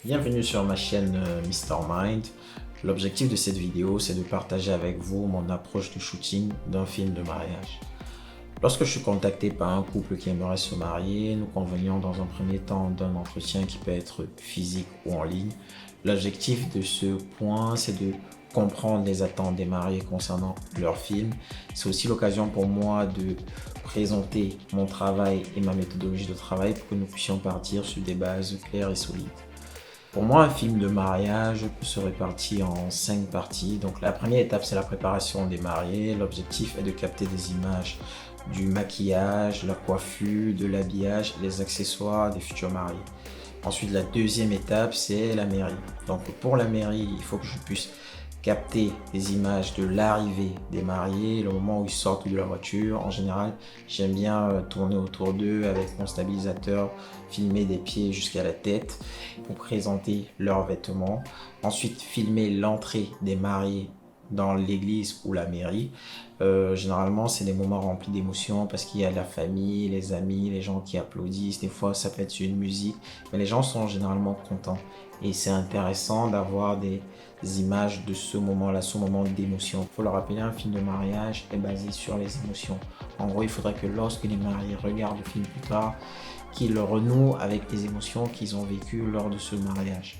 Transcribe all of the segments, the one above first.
Bienvenue sur ma chaîne Mr. Mind. L'objectif de cette vidéo, c'est de partager avec vous mon approche du shooting d'un film de mariage. Lorsque je suis contacté par un couple qui aimerait se marier, nous convenions dans un premier temps d'un entretien qui peut être physique ou en ligne. L'objectif de ce point, c'est de comprendre les attentes des mariés concernant leur film. C'est aussi l'occasion pour moi de présenter mon travail et ma méthodologie de travail pour que nous puissions partir sur des bases claires et solides. Pour moi, un film de mariage peut se répartir en 5 parties. Donc la première étape, c'est la préparation des mariés. L'objectif est de capter des images du maquillage, la coiffure, de l'habillage, les accessoires des futurs mariés. Ensuite, la deuxième étape, c'est la mairie. Donc pour la mairie, il faut que je puisse capter des images de l'arrivée des mariés, le moment où ils sortent de la voiture. En général, j'aime bien tourner autour d'eux avec mon stabilisateur, filmer des pieds jusqu'à la tête pour présenter leurs vêtements. Ensuite, filmer l'entrée des mariés dans l'église ou la mairie. Généralement, c'est des moments remplis d'émotions parce qu'il y a la famille, les amis, les gens qui applaudissent. Des fois, ça peut être une musique, mais les gens sont généralement contents. Et c'est intéressant d'avoir des images de ce moment-là, ce moment d'émotion. Il faut le rappeler, un film de mariage est basé sur les émotions. En gros, il faudrait que lorsque les mariés regardent le film plus tard, qu'ils renouent avec les émotions qu'ils ont vécues lors de ce mariage.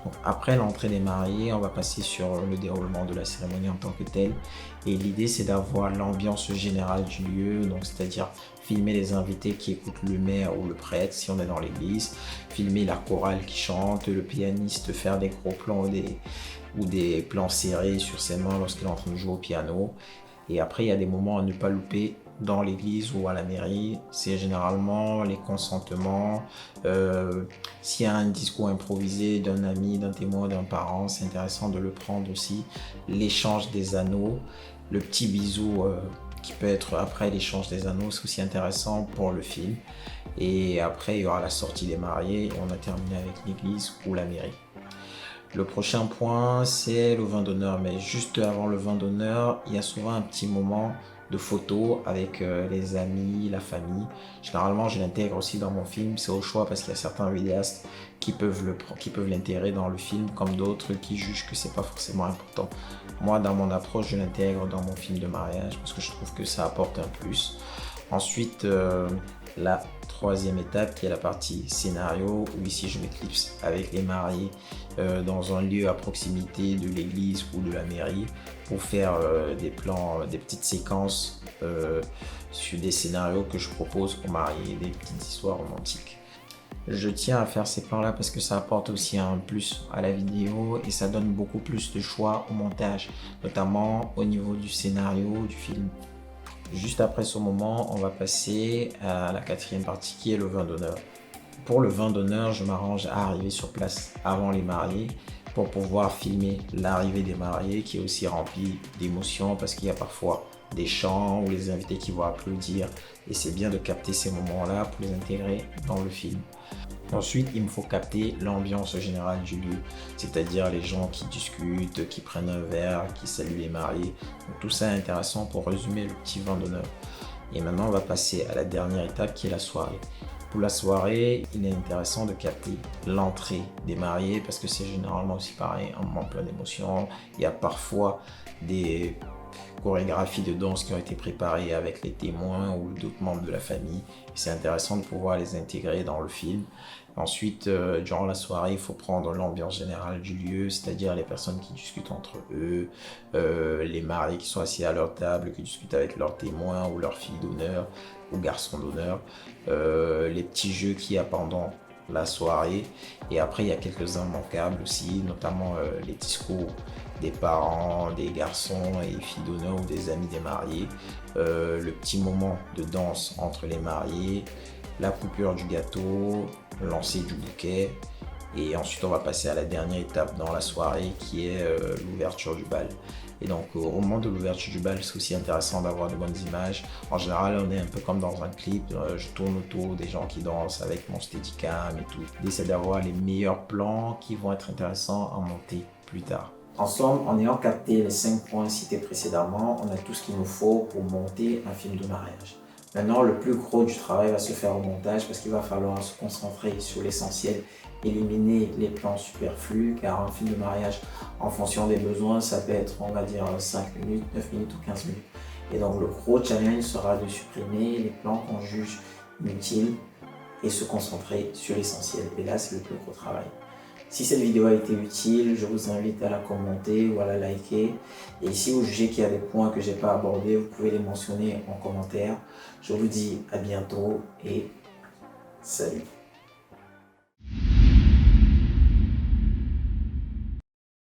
Donc, après l'entrée des mariés, on va passer sur le déroulement de la cérémonie en tant que telle. Et l'idée, c'est d'avoir l'ambiance générale du lieu, donc c'est-à-dire filmer les invités qui écoutent le maire ou le prêtre si on est dans l'église, filmer la chorale qui chante, le pianiste faire des gros plans ou des plans serrés sur ses mains lorsqu'il est en train de jouer au piano. Et après, il y a des moments à ne pas louper dans l'église ou à la mairie. C'est généralement les consentements. S'il y a un discours improvisé d'un ami, d'un témoin, d'un parent, c'est intéressant de le prendre aussi. L'échange des anneaux, le petit bisou qui peut être après l'échange des anneaux, c'est aussi intéressant pour le film. Et après, il y aura la sortie des mariés et on a terminé avec l'église ou la mairie. Le prochain point, c'est le vin d'honneur. Mais juste avant le vin d'honneur, il y a souvent un petit moment de photos avec les amis, la famille. Généralement, je l'intègre aussi dans mon film. C'est au choix parce qu'il y a certains vidéastes qui peuvent l'intégrer dans le film, comme d'autres qui jugent que c'est pas forcément important. Moi, dans mon approche, je l'intègre dans mon film de mariage parce que je trouve que ça apporte un plus. Ensuite, la troisième étape qui est la partie scénario, où ici je m'éclipse avec les mariés dans un lieu à proximité de l'église ou de la mairie pour faire des plans, des petites séquences sur des scénarios que je propose aux mariés, des petites histoires romantiques. Je tiens à faire ces plans-là parce que ça apporte aussi un plus à la vidéo et ça donne beaucoup plus de choix au montage, notamment au niveau du scénario du film. Juste après ce moment, on va passer à la quatrième partie qui est le vin d'honneur. Pour le vin d'honneur, je m'arrange à arriver sur place avant les mariés pour pouvoir filmer l'arrivée des mariés qui est aussi remplie d'émotions parce qu'il y a parfois des chants ou les invités qui vont applaudir et c'est bien de capter ces moments-là pour les intégrer dans le film. Ensuite, il me faut capter l'ambiance générale du lieu, c'est-à-dire les gens qui discutent, qui prennent un verre, qui saluent les mariés. Donc, tout ça est intéressant pour résumer le petit vin d'honneur. Et maintenant, on va passer à la dernière étape qui est la soirée. Pour la soirée, il est intéressant de capter l'entrée des mariés parce que c'est généralement aussi pareil, un moment plein d'émotions. Il y a parfois des chorégraphies de danse qui ont été préparées avec les témoins ou d'autres membres de la famille. C'est intéressant de pouvoir les intégrer dans le film. Ensuite, durant la soirée, il faut prendre l'ambiance générale du lieu, c'est-à-dire les personnes qui discutent entre eux, les mariés qui sont assis à leur table, qui discutent avec leurs témoins ou leurs filles d'honneur ou garçons d'honneur, les petits jeux qu'il y a pendant la soirée. Et après, il y a quelques immanquables aussi, notamment les discours des parents, des garçons et filles d'honneur ou des amis des mariés, le petit moment de danse entre les mariés, la coupure du gâteau, le lancer du bouquet. Et ensuite, on va passer à la dernière étape dans la soirée qui est l'ouverture du bal. Et donc, au moment de l'ouverture du bal, c'est aussi intéressant d'avoir de bonnes images. En général, on est un peu comme dans un clip. Je tourne autour des gens qui dansent avec mon Steadicam et tout. L'idée, c'est d'avoir les meilleurs plans qui vont être intéressants à monter plus tard. En somme, en ayant capté les 5 points cités précédemment, on a tout ce qu'il nous faut pour monter un film de mariage. Maintenant, le plus gros du travail va se faire au montage parce qu'il va falloir se concentrer sur l'essentiel, éliminer les plans superflus, car un film de mariage, en fonction des besoins, ça peut être, on va dire, 5 minutes, 9 minutes ou 15 minutes. Et donc, le gros challenge sera de supprimer les plans qu'on juge inutiles et se concentrer sur l'essentiel. Et là, c'est le plus gros travail. Si cette vidéo a été utile, je vous invite à la commenter ou à la liker. Et si vous jugez qu'il y a des points que je n'ai pas abordés, vous pouvez les mentionner en commentaire. Je vous dis à bientôt et salut.